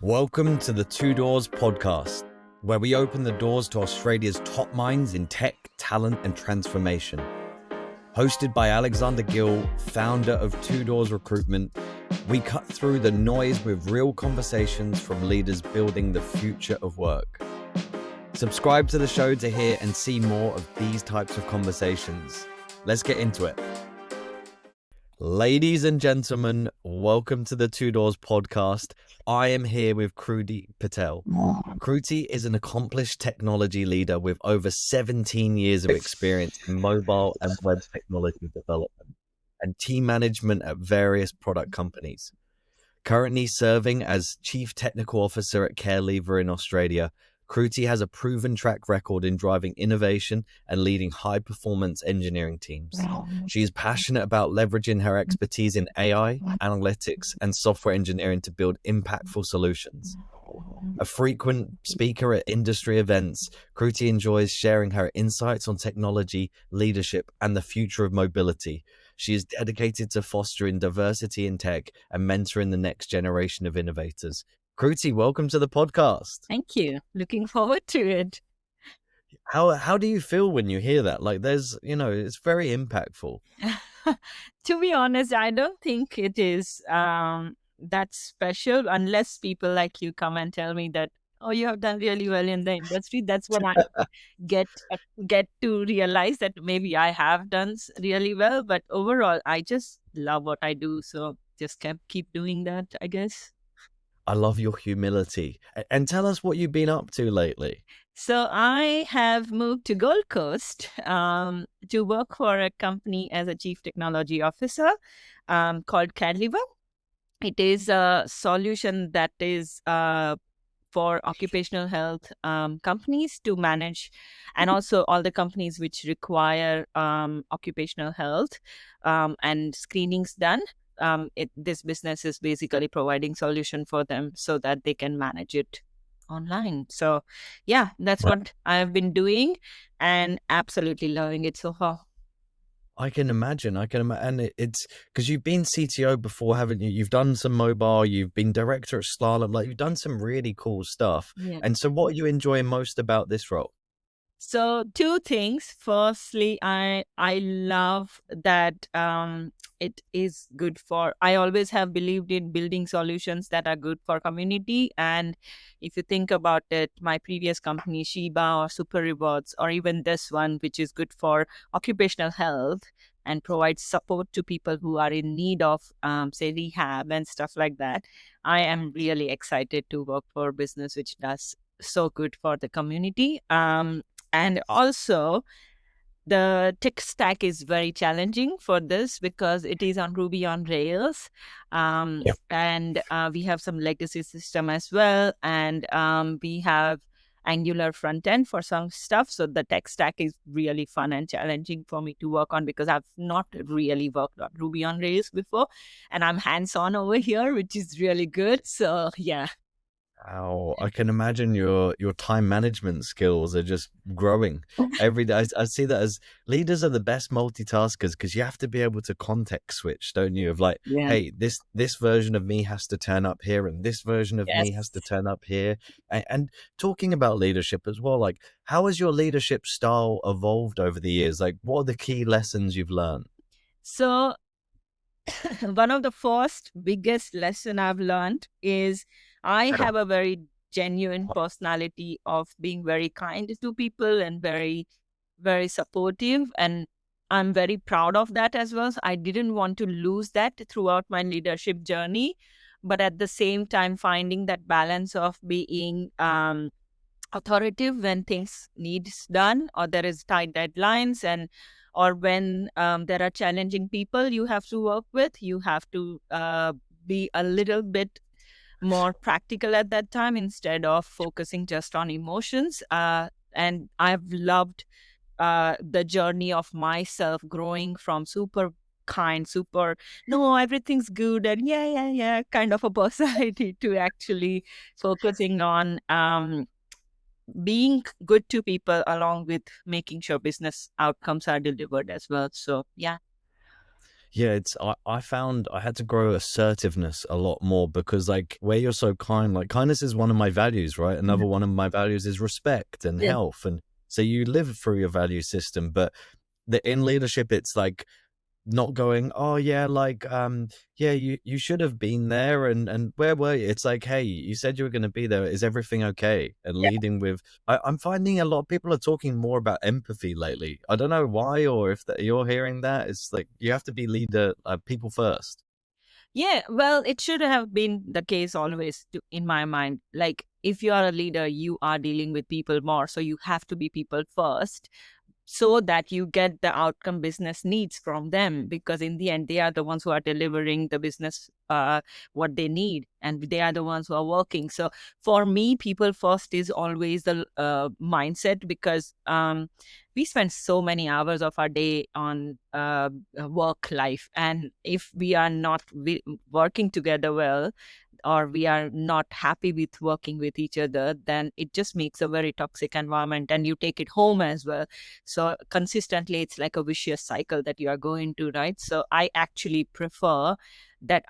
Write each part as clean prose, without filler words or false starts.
Welcome to the Two Doors podcast, where we open the doors to Australia's top minds in tech, talent, and transformation. Hosted by Alexander Gill, founder of Two Doors Recruitment, we cut through the noise with real conversations from leaders building the future of work. Subscribe to the show to hear and see more of these types of conversations. Let's get into it. Ladies and gentlemen, welcome to the Two Doors podcast. I am here with Kruti Patel. Kruti is an accomplished technology leader with over 17 years of experience in mobile and web technology development and team management at various product companies. Currently serving as Chief Technical Officer at CareLever in Australia, Kruti has a proven track record in driving innovation and leading high-performance engineering teams. She is passionate about leveraging her expertise in AI, analytics, and software engineering to build impactful solutions. A frequent speaker at industry events, Kruti enjoys sharing her insights on technology, leadership, and the future of mobility. She is dedicated to fostering diversity in tech and mentoring the next generation of innovators. Kruti, welcome to the podcast. Thank you. Looking forward to it. How do you feel when you hear that? Like it's very impactful. To be honest, I don't think it is that special unless people like you come and tell me that, oh, you have done really well in the industry. That's when I get to realize that maybe I have done really well. But overall, I just love what I do. So just keep doing that, I guess. I love your humility. And tell us what you've been up to lately. So I have moved to Gold Coast to work for a company as a Chief Technology Officer called CareLever. It is a solution that is for occupational health companies to manage, and also all the companies which require occupational health and screenings done. This business is basically providing solution for them so that they can manage it online. So yeah, that's what I have been doing and absolutely loving it so far. I can imagine. And it's because you've been CTO before, haven't you? You've done some mobile, you've been director at Slalom, like you've done some really cool stuff. Yeah. And so what are you enjoying most about this role? So two things. Firstly, I love that it is good for, I always have believed in building solutions that are good for community. And if you think about it, my previous company, Sheba or Super Rewards, or even this one, which is good for occupational health and provides support to people who are in need of, say, rehab and stuff like that. I am really excited to work for a business which does so good for the community. And also, the tech stack is very challenging for this because it is on Ruby on Rails. And we have some legacy system as well. And we have Angular front end for some stuff. So the tech stack is really fun and challenging for me to work on because I've not really worked on Ruby on Rails before. And I'm hands-on over here, which is really good. So yeah. Wow, I can imagine your time management skills are just growing every day. I see that as leaders are the best multitaskers because you have to be able to context switch, don't you? Of like, hey, this version of me has to turn up here and this version of me has to turn up here. And talking about leadership as well, like how has your leadership style evolved over the years? Like what are the key lessons you've learned? So one of the first biggest lesson I've learned is I have a very genuine personality of being very kind to people and very, very supportive. And I'm very proud of that as well. So I didn't want to lose that throughout my leadership journey. But at the same time, finding that balance of being authoritative when things needs done or there is tight deadlines or when there are challenging people you have to work with, you have to be a little bit more practical at that time instead of focusing just on emotions. And I've loved the journey of myself growing from super kind, super, no, everything's good and yeah, kind of a personality to actually focusing on being good to people along with making sure business outcomes are delivered as well. So, yeah. Yeah, I found I had to grow assertiveness a lot more because like where you're so kind, like kindness is one of my values, right? Yeah. Another one of my values is respect and Yeah. health. And so you live through your value system, but in leadership, it's like not going, oh yeah, like yeah, you should have been there, and where were you? It's like, hey, you said you were going to be there. Is everything okay? And leading with, I'm finding a lot of people are talking more about empathy lately. I don't know why, or if you're hearing that. It's like you have to be leader, people first. Yeah, well, it should have been the case always in my mind. Like, if you are a leader, you are dealing with people more. So you have to be people first so that you get the outcome business needs from them, because in the end they are the ones who are delivering the business what they need, and they are the ones who are working. So for me, people first is always the mindset, because we spend so many hours of our day on work life, and if we are not working together well, or we are not happy with working with each other, then it just makes a very toxic environment, and you take it home as well. So consistently, it's like a vicious cycle that you are going to, right? So I actually prefer that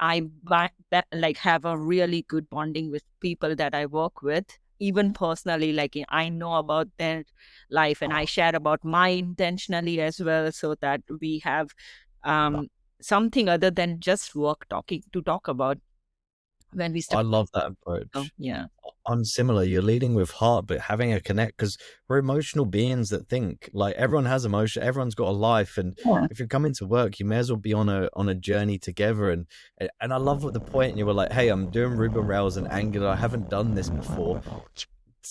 that like have a really good bonding with people that I work with, even personally. Like, I know about their life, and I share about my intentionally as well, so that we have um something other than just work talking to talk about when we start. I love that Oh, approach. yeah. I'm similar. You're leading with heart, but having a connect, because we're emotional beings that think. Like everyone has emotion, everyone's got a life, and Yeah. if you're coming to work, you may as well be on a journey together. And I love what the point you were like, hey, I'm doing Ruby on Rails and Angular. I haven't done this before.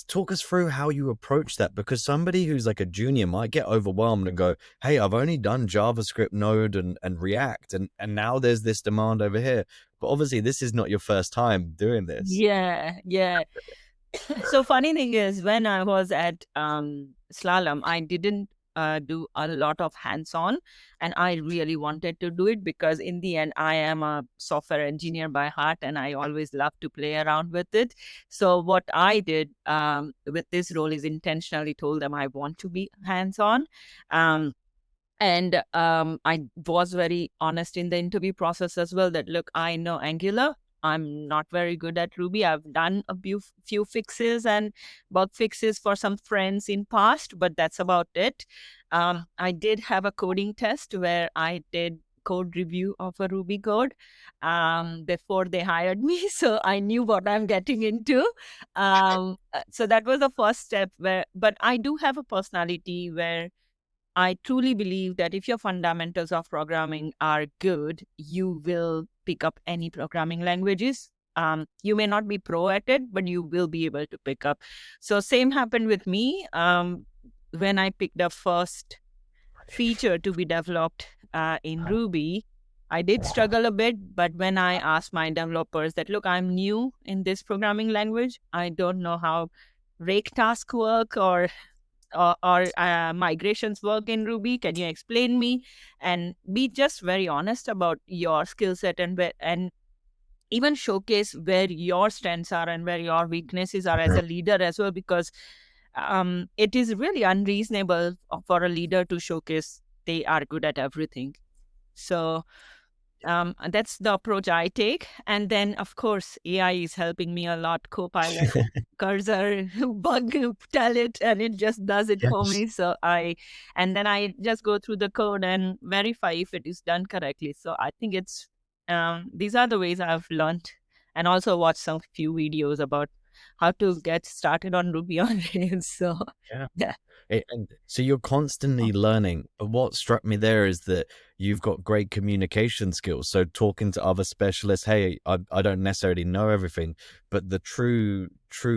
Talk us through how you approach that, because somebody who's like a junior might get overwhelmed and go, hey, I've only done JavaScript, Node, and React, and now there's this demand over here. But obviously, this is not your first time doing this. Yeah, yeah. So funny thing is, when I was at Slalom, I didn't do a lot of hands-on, and I really wanted to do it, because in the end, I am a software engineer by heart, and I always love to play around with it. So what I did with this role is intentionally told them I want to be hands-on. Um, and I was very honest in the interview process as well, that look, I know Angular. I'm not very good at Ruby. I've done a few fixes and bug fixes for some friends in past, but that's about it. I did have a coding test where I did code review of a Ruby code before they hired me. So I knew what I'm getting into. So that was the first step but I do have a personality where I truly believe that if your fundamentals of programming are good, you will pick up any programming languages. You may not be pro at it, but you will be able to pick up. So same happened with me. When I picked up first feature to be developed in Ruby, I did struggle a bit, but when I asked my developers that, look, I'm new in this programming language, I don't know how rake tasks work or migrations work in Ruby. Can you explain me? And be just very honest about your skill set, and even showcase where your strengths are and where your weaknesses are as a leader as well, because it is really unreasonable for a leader to showcase they are good at everything. So that's the approach I take. And then, of course, AI is helping me a lot. Copilot, cursor, bug, tell it, and it just does it for Yes. me. And then I just go through the code and verify if it is done correctly. So I think these are the ways I've learned, and also watched some few videos about how to get started on Ruby on Rails. So Yeah. yeah. And so you're constantly learning. But what struck me there is that you've got great communication skills. So talking to other specialists, hey, I don't necessarily know everything, but the true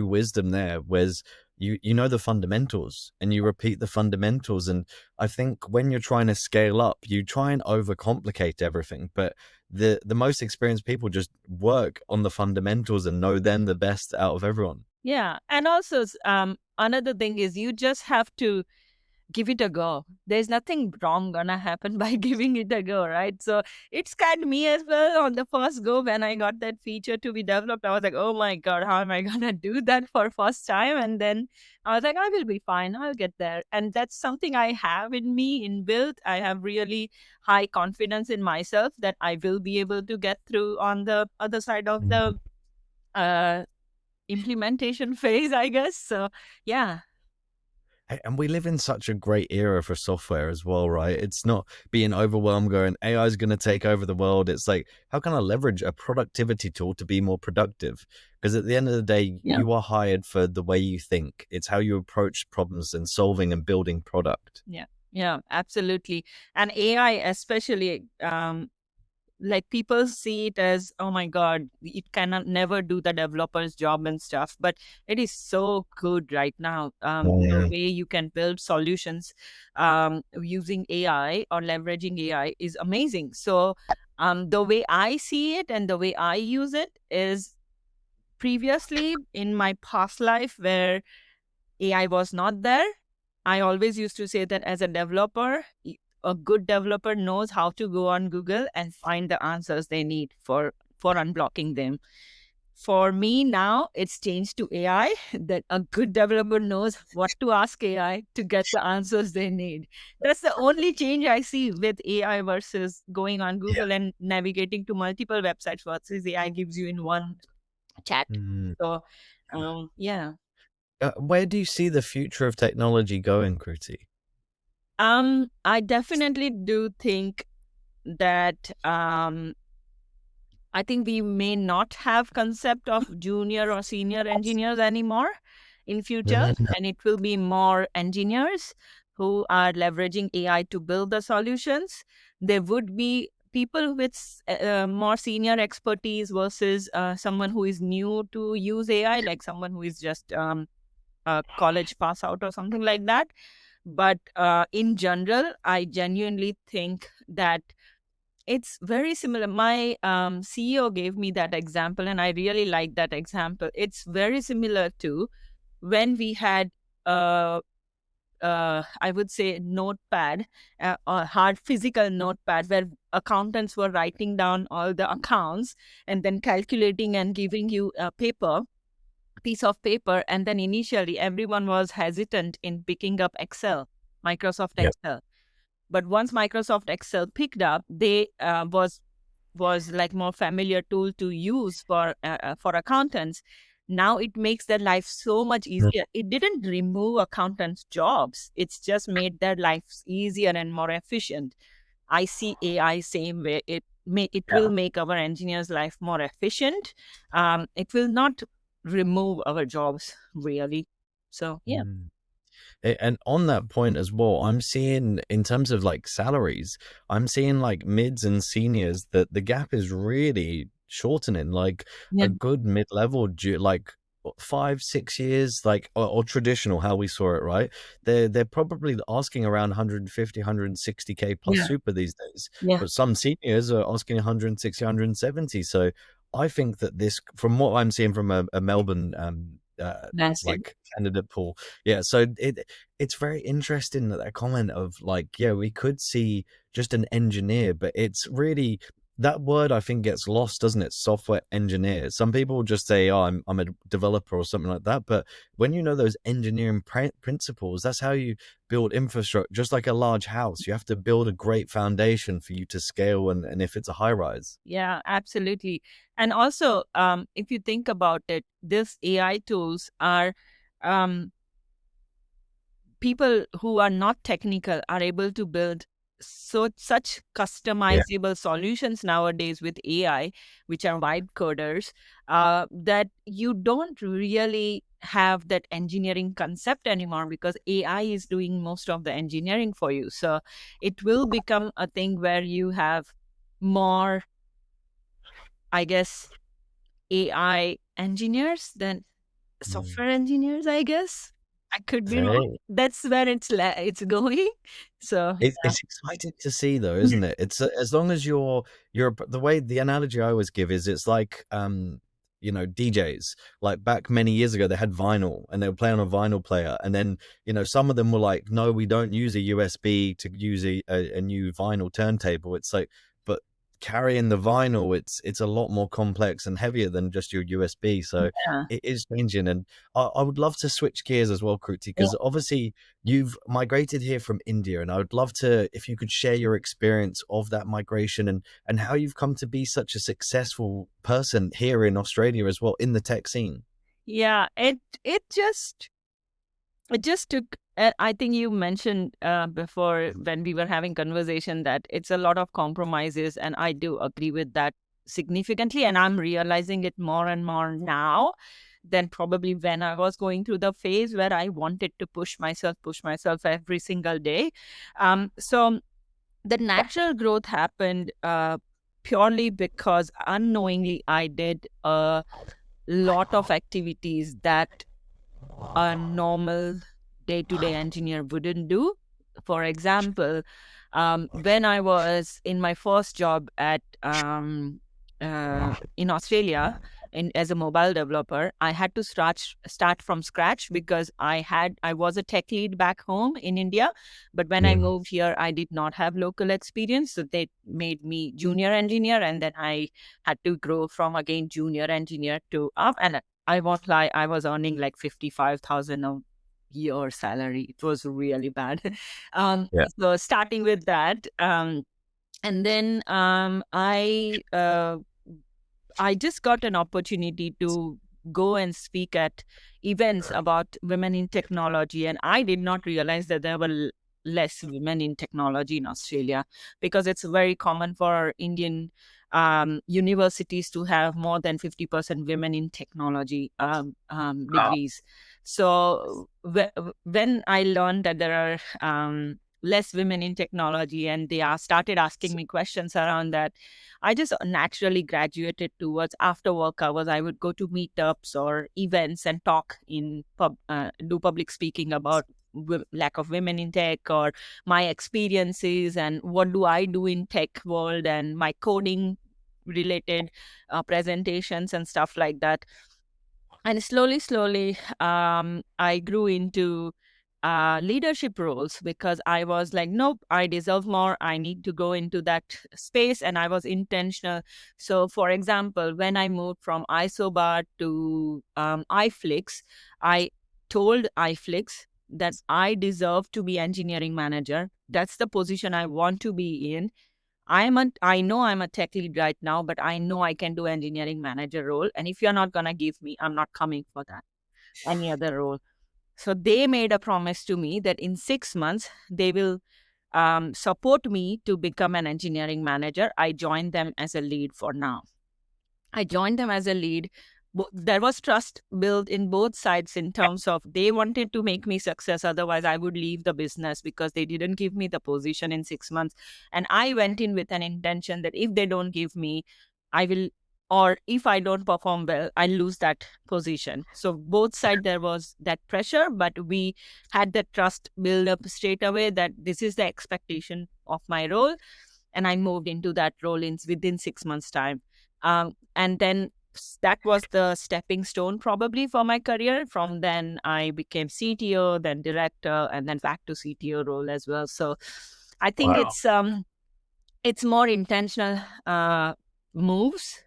wisdom there was you know the fundamentals and you repeat the fundamentals. And I think when you're trying to scale up, you try and overcomplicate everything. But the most experienced people just work on the fundamentals and know them the best out of everyone. Yeah. And also, another thing is you just have to give it a go. There's nothing wrong gonna happen by giving it a go, right? So it scared me as well on the first go when I got that feature to be developed. I was like, oh my God, how am I gonna do that for first time? And then I was like, I will be fine. I'll get there. And that's something I have in me inbuilt. I have really high confidence in myself that I will be able to get through on the other side of the uh implementation phase, I guess. So yeah. And we live in such a great era for software as well, right? It's not being overwhelmed going, AI is going to take over the world. It's like, how can I leverage a productivity tool to be more productive? Because at the end of the day, Yeah. you are hired for the way you think. It's how you approach problems and solving and building product. Yeah, absolutely. And AI especially, like people see it as, oh my God, it cannot never do the developer's job and stuff, but it is so good right now. The Yeah. way you can build solutions using AI or leveraging AI is amazing. So the way I see it and the way I use it is, previously in my past life where AI was not there, I always used to say that as a developer, a good developer knows how to go on Google and find the answers they need for unblocking them. For me now, it's changed to AI that a good developer knows what to ask AI to get the answers they need. That's the only change I see with AI versus going on Yeah. Google and navigating to multiple websites versus AI gives you in one chat. Mm. So, yeah. Where do you see the future of technology going, Kruti? I definitely do think that I think we may not have concept of junior or senior engineers anymore in future, and it will be more engineers who are leveraging AI to build the solutions. There would be people with more senior expertise versus someone who is new to use AI, like someone who is just a college pass out or something like that. But in general, I genuinely think that it's very similar. My CEO gave me that example, and I really like that example. It's very similar to when we had, I would say, notepad, or hard physical notepad, where accountants were writing down all the accounts and then calculating and giving you a piece of paper. And then initially, everyone was hesitant in picking up Excel, Microsoft Yeah. Excel. But once Microsoft Excel picked up, they was like more familiar tool to use for accountants. Now it makes their life so much easier. It didn't remove accountants' jobs. It's just made their lives easier and more efficient. I see AI same way. It will make our engineers' life more efficient. It will not remove our jobs really. So yeah. Mm. And on that point as well, I'm seeing in terms of like salaries, I'm seeing like mids and seniors that the gap is really shortening. Like Yeah. a good mid-level, like 5, 6 years, like or traditional how we saw it, right? They're probably asking around 150, 160K plus Yeah. super these days, Yeah. but some seniors are asking 160, 170. So I think that this, from what I'm seeing from a Melbourne Massive. like candidate pool, yeah. So it's very interesting that comment of like, yeah, we could see just an engineer, but it's really that word I think gets lost, doesn't it? Software engineer. Some people just say, "Oh, I'm a developer" or something like that. But when you know those engineering principles, that's how you build infrastructure. Just like a large house, you have to build a great foundation for you to scale. And if it's a high rise, Yeah, absolutely. And also, if you think about it, these AI tools are, um, people who are not technical are able to build such yeah. customizable solutions nowadays with AI, which are vibe coders, that you don't really have that engineering concept anymore because AI is doing most of the engineering for you. So it will become a thing where you have more, I guess, AI engineers than Mm. software engineers, I guess. I could be wrong. Very. That's where it's going. So It's exciting to see though, isn't it? It's as long as you're the way the analogy I always give is it's like DJs. Like back many years ago, they had vinyl and they would play on a vinyl player. And then, some of them were like, no, we don't use a USB to use a new vinyl turntable. It's like, but carrying the vinyl, it's a lot more complex and heavier than just your USB. So Yeah. it is changing. And I would love to switch gears as well, Kruti, because obviously you've migrated here from India, and I would love to, if you could share your experience of that migration and how you've come to be such a successful person here in Australia as well in the tech scene. Yeah, it just took. I think you mentioned before when we were having conversation that it's a lot of compromises, and I do agree with that significantly. And I'm realizing it more and more now than probably when I was going through the phase where I wanted to push myself every single day. So the natural growth happened purely because unknowingly I did a lot of activities that a normal day-to-day engineer wouldn't do. For example, when I was in my first job at in Australia, as a mobile developer, I had to start from scratch because I was a tech lead back home in India, but when I moved here, I did not have local experience, so they made me junior engineer, and then I had to grow from again junior engineer to up, and I won't lie, I was earning like 55,000 a year salary. It was really bad. Yeah. So starting with that, and then I just got an opportunity to go and speak at events about women in technology, and I did not realize that there were less women in technology in Australia, because it's very common for Indian universities to have more than 50% women in technology degrees. So when I learned that there are less women in technology, and they started asking me questions around that, I just naturally graduated towards after work hours. I would go to meetups or events and talk do public speaking about lack of women in tech, or my experiences and what do I do in tech world, and my coding related presentations and stuff like that. And slowly, I grew into leadership roles because I was like, nope, I deserve more. I need to go into that space. And I was intentional. So, for example, when I moved from Isobar to iFlix, I told iFlix that I deserve to be engineering manager. That's the position I want to be in. I know I'm a tech lead right now, but I know I can do engineering manager role. And if you're not gonna give me, I'm not coming for that any other role. So they made a promise to me that in 6 months they will support me to become an engineering manager. I joined them as a lead for now. I joined them as a lead. There was trust built in both sides in terms of they wanted to make me success. Otherwise, I would leave the business because they didn't give me the position in 6 months. And I went in with an intention that if they don't give me, I will, or if I don't perform well, I lose that position. So both sides, there was that pressure, but we had that trust build up straight away that this is the expectation of my role. And I moved into that role within 6 months' time. And then that was the stepping stone probably for my career. From then I became CTO, then director, and then back to CTO role as well. So I think it's more intentional moves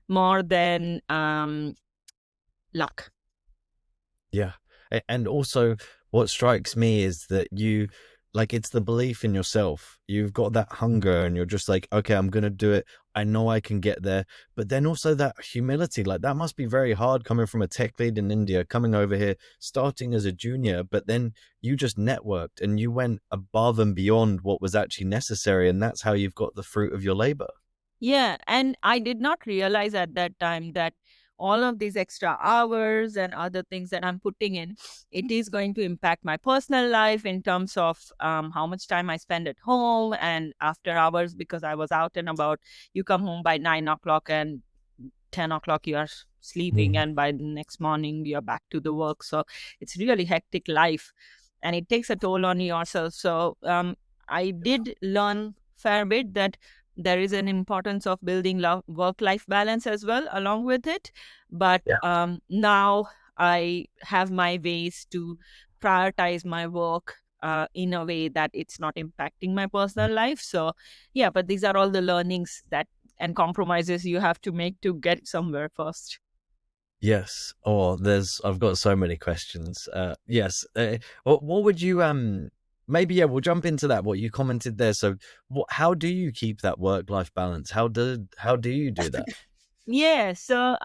more than luck. Yeah. And also what strikes me is that it's the belief in yourself. You've got that hunger and you're just like, okay, I'm going to do it. I know I can get there. But then also that humility, like that must be very hard coming from a tech lead in India, coming over here, starting as a junior, but then you just networked and you went above and beyond what was actually necessary. And that's how you've got the fruit of your labor. Yeah. And I did not realize at that time that all of these extra hours and other things that I'm putting in, it is going to impact my personal life in terms of how much time I spend at home and after hours, because I was out and about. You come home by 9 o'clock and 10 o'clock you are sleeping, and by the next morning you're back to the work. So it's really hectic life and it takes a toll on yourself. So I did learn fair bit that there is an importance of building work-life balance as well along with it. But now I have my ways to prioritize my work in a way that it's not impacting my personal life. So yeah, but these are all the learnings that and compromises you have to make to get somewhere first. Yes. Oh, I've got so many questions. Yes. What would you, maybe, yeah, we'll jump into that, what you commented there. So how do you keep that work-life balance? How do you do that? Yeah. So,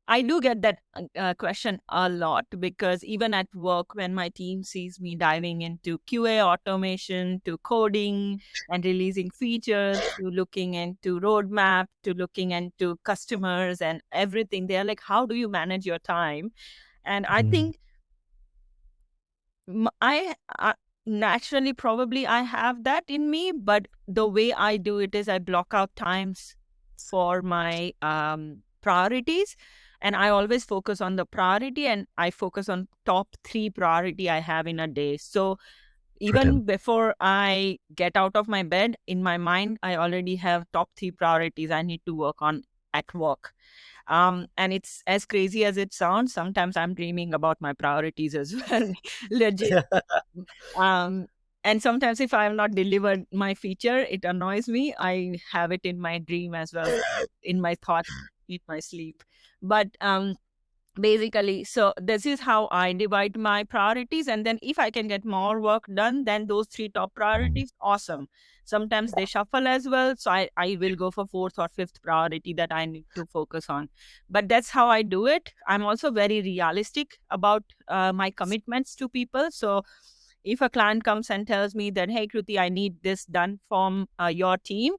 I do get that question a lot, because even at work, when my team sees me diving into QA automation, to coding and releasing features, to looking into roadmap, to looking into customers and everything, they're like, how do you manage your time? And I Mm. think I naturally, probably I have that in me, but the way I do it is I block out times for my priorities, and I always focus on the priority, and I focus on top 3 priority I have in a day. So even Brilliant. before I get out of my bed, in my mind I already have top 3 priorities I need to work on at work. And it's as crazy as it sounds. Sometimes I'm dreaming about my priorities as well. Legit. Um, and sometimes if I have not delivered my feature, it annoys me. I have it in my dream as well, in my thought, in my sleep. But basically, so this is how I divide my priorities. And then if I can get more work done than those 3 top priorities, awesome. Sometimes they shuffle as well, so I will go for 4th or 5th priority that I need to focus on. But that's how I do it. I'm also very realistic about my commitments to people. So if a client comes and tells me that, hey Kruti, I need this done from your team,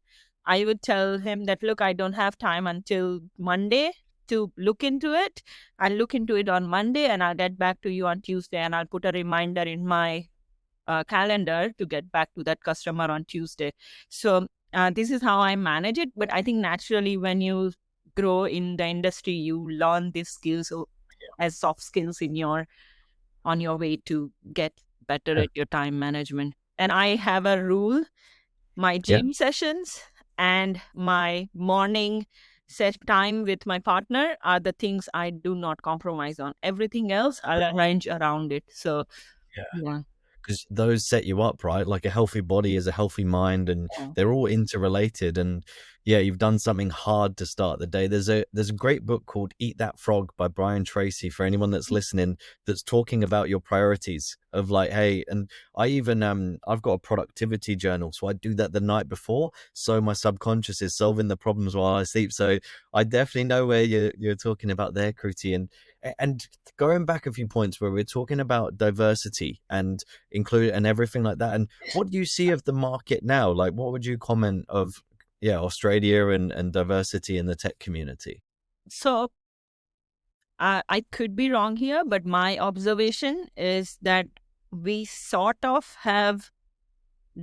I would tell him that, look, I don't have time until Monday to look into it. I'll look into it on Monday and I'll get back to you on Tuesday, and I'll put a reminder in my calendar to get back to that customer on Tuesday. So this is how I manage it. But I think naturally, when you grow in the industry, you learn these skills as soft skills in your on your way to get better Yeah. at your time management. And I have a rule: my Yeah. gym sessions and my morning set time with my partner are the things I do not compromise on. Everything else I'll arrange around it. So yeah. Because those set you up, right? Like a healthy body is a healthy mind, and Yeah. they're all interrelated. And yeah, you've done something hard to start the day. There's a great book called Eat That Frog by Brian Tracy, for anyone that's listening, that's talking about your priorities of like, hey, and I even I've got a productivity journal, so I do that the night before, so my subconscious is solving the problems while I sleep. So I definitely know where you're talking about there, Kruti. And going back a few points where we're talking about diversity and include and everything like that, and what do you see of the market now? Like, what would you comment of Australia and diversity in the tech community? So I could be wrong here, but my observation is that we sort of have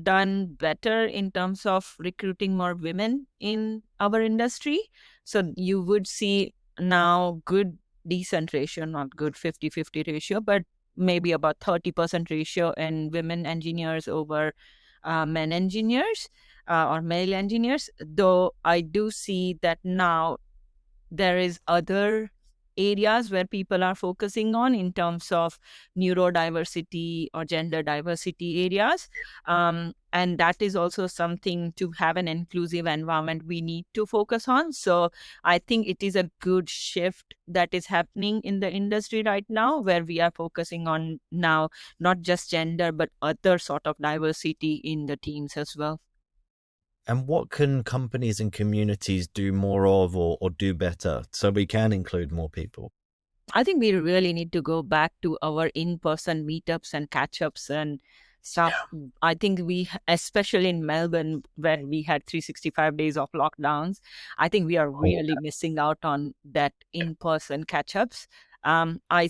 done better in terms of recruiting more women in our industry. So you would see now good, decent ratio, not good 50-50 ratio, but maybe about 30% ratio in women engineers over men engineers or male engineers. Though I do see that now there is other areas where people are focusing on in terms of neurodiversity or gender diversity areas, and that is also something, to have an inclusive environment, we need to focus on. So I think it is a good shift that is happening in the industry right now, where we are focusing on now not just gender but other sort of diversity in the teams as well. And what can companies and communities do more of, or do better, so we can include more people? I think we really need to go back to our in-person meetups and catch-ups and stuff. I think especially in Melbourne, where we had 365 days of lockdowns, I think we are Oh, really missing out on that in-person catch-ups. I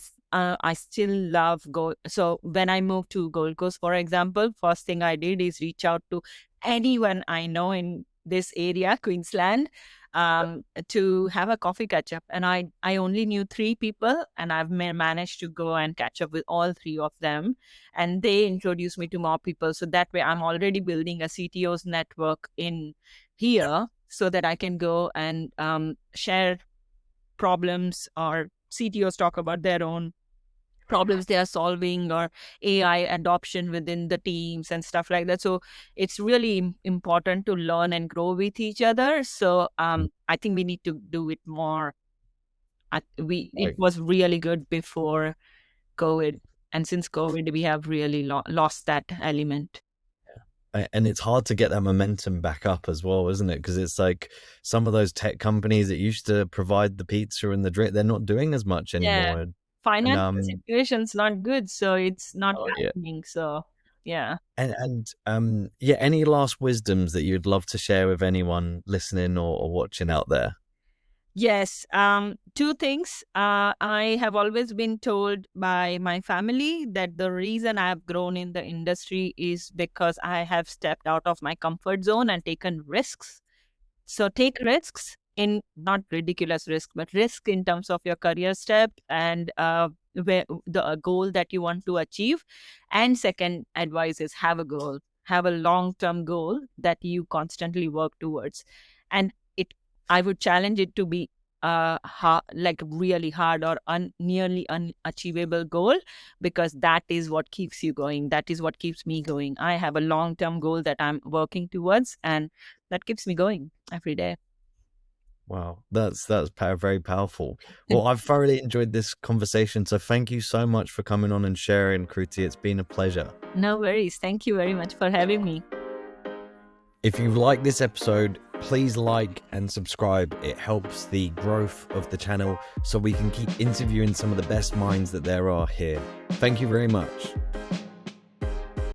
still love go. So when I moved to Gold Coast, for example, first thing I did is reach out to anyone I know in this area, Queensland. to have a coffee catch up. And I only knew 3 people, and I've managed to go and catch up with all 3 of them. And they introduced me to more people. So that way I'm already building a CTO's network in here so that I can go and share problems, or CTOs talk about their own problems they are solving, or AI adoption within the teams and stuff like that. So it's really important to learn and grow with each other. So I think we need to do it more. It was really good before COVID, and since COVID we have really lost that element. And it's hard to get that momentum back up as well, isn't it? Because it's like some of those tech companies that used to provide the pizza and the drink, they're not doing as much anymore. Yeah. Financial situation's not good, so it's not happening. Yeah. So yeah. And any last wisdoms that you'd love to share with anyone listening or watching out there? Yes. 2 things. I have always been told by my family that the reason I've grown in the industry is because I have stepped out of my comfort zone and taken risks. So take risks, in not ridiculous risk, but risk in terms of your career step and where the goal that you want to achieve. And second advice is have a goal, have a long-term goal that you constantly work towards. And I would challenge it to be like really hard or nearly unachievable goal, because that is what keeps you going. That is what keeps me going. I have a long-term goal that I'm working towards, and that keeps me going every day. Wow, that's very powerful. Well, I've thoroughly enjoyed this conversation, so thank you so much for coming on and sharing, Kruti. It's been a pleasure. No worries. Thank you very much for having me. If you like this episode, please like and subscribe. It helps the growth of the channel so we can keep interviewing some of the best minds that there are here. Thank you very much.